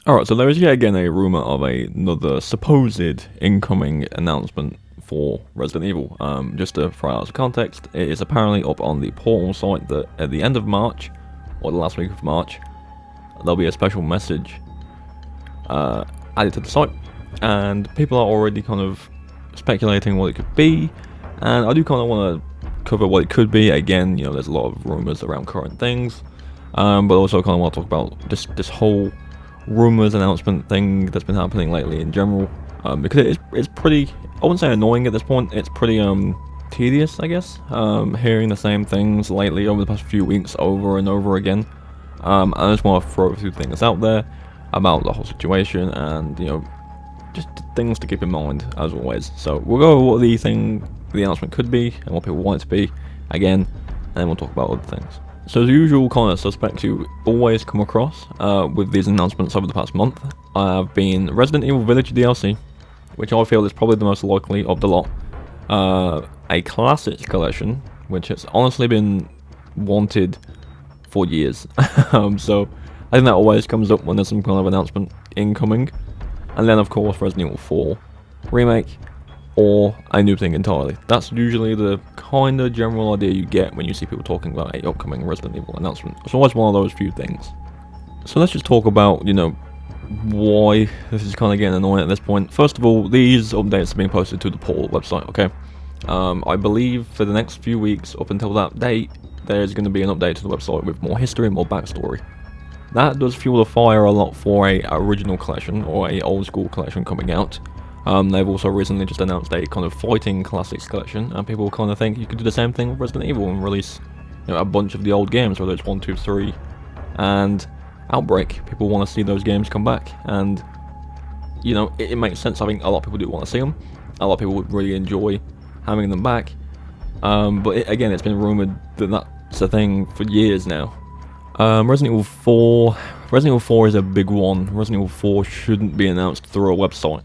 Alright, so there is yet again a rumour of another supposed incoming announcement for Resident Evil. Just to throw out some context, it is apparently up on the Portal site that at the end of March, or the last week of March, there'll be a special message added to the site, and people are already kind of speculating what it could be, and I do kind of want to cover what it could be. Again, you know, there's a lot of rumours around current things, but also kind of want to talk about this whole rumours announcement thing that's been happening lately in general, because it's pretty, I wouldn't say annoying at this point, it's pretty tedious, I guess, hearing the same things lately over the past few weeks over and over again. I just want to throw a few things out there about the whole situation, and you know, just things to keep in mind as always. So we'll go over what the announcement could be and what people want it to be again, and then we'll talk about other things. So the usual kind of suspects you always come across with these announcements over the past month have been Resident Evil Village DLC, which I feel is probably the most likely of the lot. A Classics collection, which has honestly been wanted for years. So I think that always comes up when there's some kind of announcement incoming. And then of course Resident Evil 4 Remake, or a new thing entirely. That's usually the kind of general idea you get when you see people talking about a upcoming Resident Evil announcement. It's always one of those few things. So let's just talk about, you know, why this is kind of getting annoying at this point. First of all, these updates are being posted to the Portal website, okay? I believe for the next few weeks up until that date, there's going to be an update to the website with more history and more backstory. That does fuel the fire a lot for a original collection or a old school collection coming out. They've also recently just announced a kind of fighting classics collection, and people kind of think you could do the same thing with Resident Evil and release, you know, a bunch of the old games, whether it's 1, 2, 3, and Outbreak. People want to see those games come back, and you know, it makes sense. I think a lot of people do want to see them. A lot of people would really enjoy having them back. But again, it's been rumored that that's a thing for years now. Resident Evil 4 is a big one. Resident Evil 4 shouldn't be announced through a website.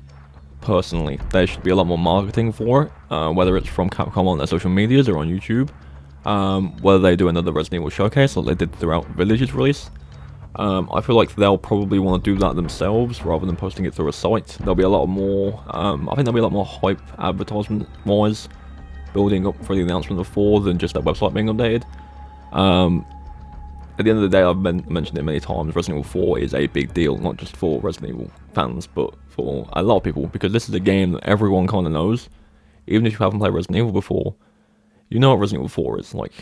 Personally, there should be a lot more marketing for it, whether it's from Capcom on their social medias or on YouTube, whether they do another Resident Evil showcase like they did throughout Village's release. I feel like they'll probably want to do that themselves rather than posting it through a site. There'll be a lot more, I think there'll be a lot more hype advertisement-wise building up for the announcement of 4 than just that website being updated. At the end of the day, I've mentioned it many times, Resident Evil 4 is a big deal, not just for Resident Evil fans, but for a lot of people, because this is a game that everyone kind of knows. Even if you haven't played Resident Evil before, you know what Resident Evil 4 is. Like,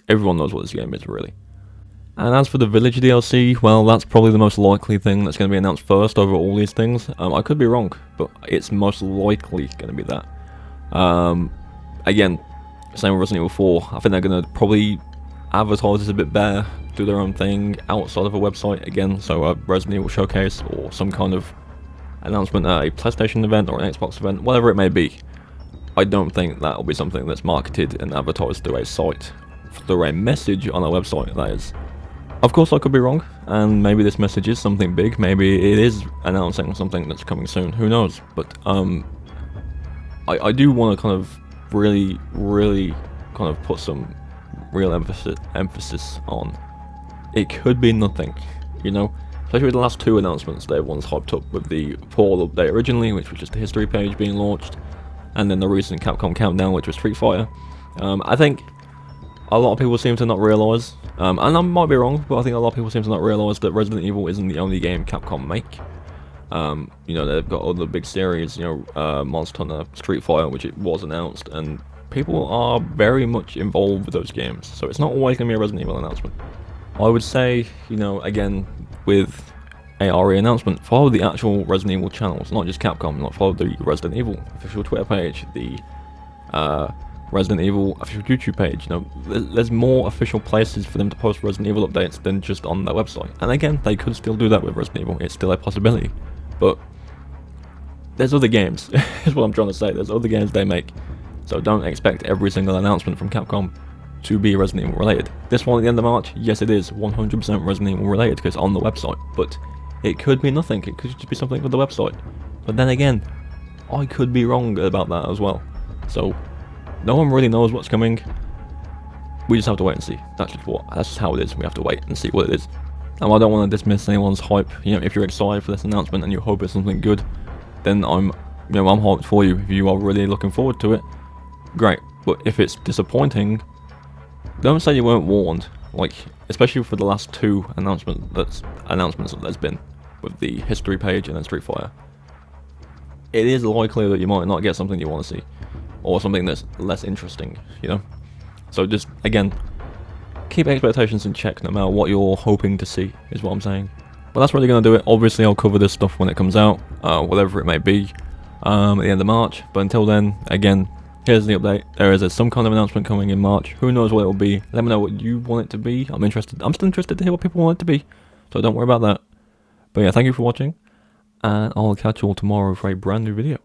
everyone knows what this game is, really. And as for the Village DLC, well, that's probably the most likely thing that's going to be announced first over all these things. I could be wrong, but it's most likely going to be that. Again, same with Resident Evil 4, I think they're going to probably advertise this a bit better, do their own thing outside of a website again, so a Resident Evil showcase or some kind of announcement at a PlayStation event or an Xbox event, whatever it may be. I don't think that'll be something that's marketed and advertised through a site, through a message on a website, that is. Of course I could be wrong, and maybe this message is something big, maybe it is announcing something that's coming soon, who knows, but I do want to kind of really kind of put some real emphasis on it could be nothing, you know, especially with the last 2 announcements that everyone's hyped up with the Portal update originally, which was just the history page being launched, and then the recent Capcom Countdown, which was Street Fighter. I think a lot of people seem to not realise, and I might be wrong, but I think a lot of people seem to not realise that Resident Evil isn't the only game Capcom make. You know, they've got other big series, you know, Monster Hunter, Street Fighter, which it was announced, and people are very much involved with those games, so it's not always going to be a Resident Evil announcement. I would say, you know, again, with a RE announcement, follow the actual Resident Evil channels, not just Capcom, like follow the Resident Evil official Twitter page, the Resident Evil official YouTube page. You know, there's more official places for them to post Resident Evil updates than just on their website. And again, they could still do that with Resident Evil, it's still a possibility, but there's other games, is what I'm trying to say, there's other games they make. So don't expect every single announcement from Capcom to be Resident Evil related. This one at the end of March, yes it is 100% Resident Evil related because it's on the website, but it could be nothing, it could just be something for the website. But then again, I could be wrong about that as well. So no one really knows what's coming. We just have to wait and see. That's just how it is. We have to wait and see what it is. Now, I don't want to dismiss anyone's hype. You know, if you're excited for this announcement and you hope it's something good, then I'm hyped for you. If you are really looking forward to it, great. But if it's disappointing, don't say you weren't warned. Like, especially for the last two announcements that there's been with the history page and then Street Fighter. It is likely that you might not get something you want to see, or something that's less interesting. You know, so just again, keep expectations in check no matter what you're hoping to see, is what I'm saying. But that's really going to do it. Obviously, I'll cover this stuff when it comes out, whatever it may be, at the end of March. But until then, again, here's the update. There is some kind of announcement coming in March. Who knows what it will be? Let me know what you want it to be. I'm still interested to hear what people want it to be. So don't worry about that. But yeah, thank you for watching. And I'll catch you all tomorrow for a brand new video.